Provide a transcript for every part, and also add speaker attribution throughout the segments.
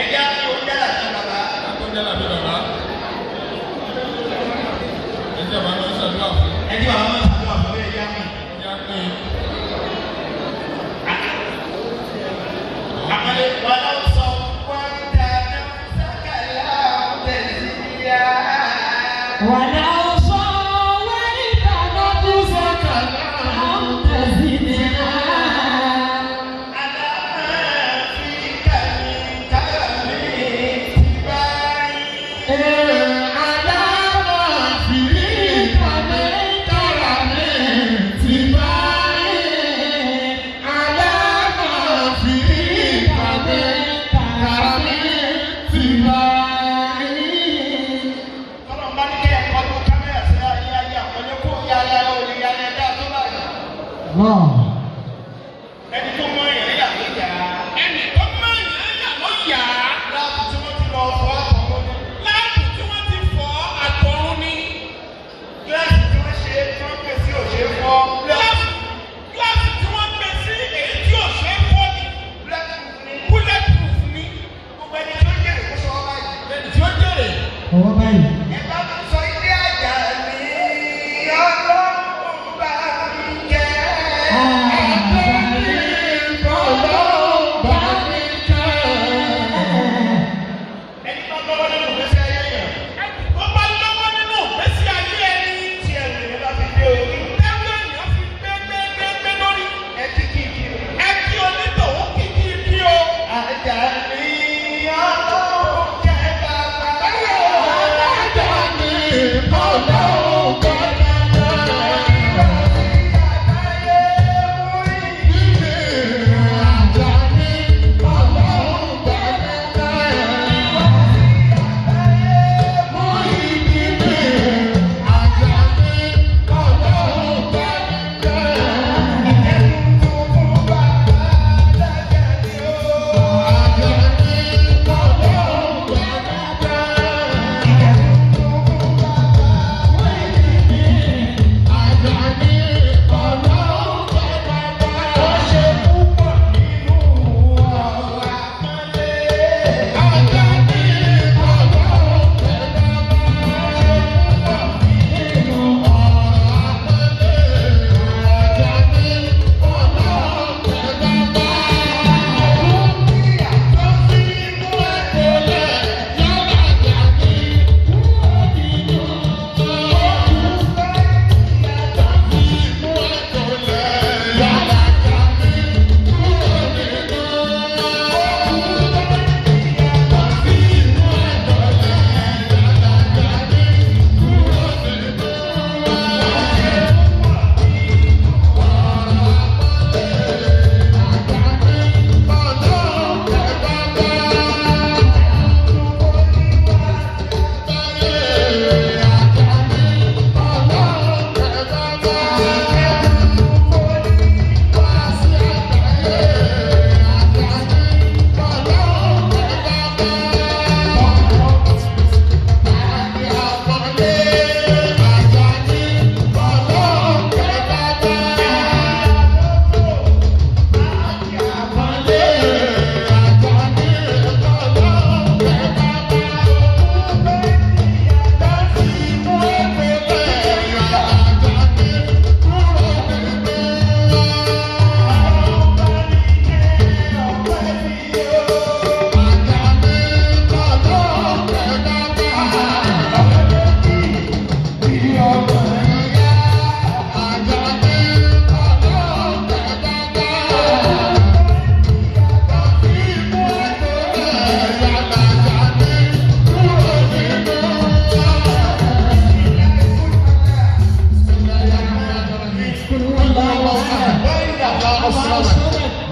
Speaker 1: Ẹja tó dára sí bàbá.
Speaker 2: Tó dára sí bàbá. Ẹjẹ bàbá máa ń ṣàdúrà fún.
Speaker 1: Ẹjẹ bàbá máa ń ṣàdúrà fún ẹja mi.
Speaker 2: Ẹja pín.
Speaker 1: Àmàlẹ́ wọn lọ sọ wọn dáná sákàlà ọ̀tẹ̀síyá. Wọn lọ sọ wọn dáná tó sákàlà ọ̀tẹ̀síyá. Ẹni tó mọ èèyàn yà ló yà á.
Speaker 2: Ẹni tó mọ èèyàn yà ló yà á.
Speaker 1: Láàbù tí wọ́n ti lọ fọ́ àtọ̀run ní.
Speaker 2: Láàbù tí wọ́n ti fọ́ àtọ̀run ní.
Speaker 1: Gíláàsì tí wọ́n ṣe tí wọ́n pè sí òṣè fọ́.
Speaker 2: Gíláàsì tí wọ́n pè sí èyí tí òṣè fọ́ ni. Bulletproof ni.
Speaker 1: Gbogbo ẹni tí ó jèrè kó sọ ọ́ báyìí.
Speaker 2: Ẹni tí ó jèrè.
Speaker 3: Ọwọ́ báyìí.
Speaker 1: Ẹ bá mi sọ ilé àjà mi. Ọlọ́run bá mi jẹ́. Ẹni bá lọ́wọ́ nínú ìgbésí ayé yẹn.
Speaker 2: Ó bá lọ́wọ́ nínú ìgbésí ayé ẹni.
Speaker 1: Tí ẹrù yẹn bá fi dé orí.
Speaker 2: Ẹrù ènìyàn fi gbé lórí.
Speaker 1: Ẹ ti kí kí o.
Speaker 2: Ẹ kí onítọ̀hún kí o.
Speaker 1: Àjà mi ọlọ́run jẹ́ bàbá.
Speaker 2: Àjà mi ọlọ́run jẹ́ bàbá.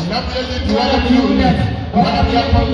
Speaker 3: ولم يلد ولم يولد ولم يكن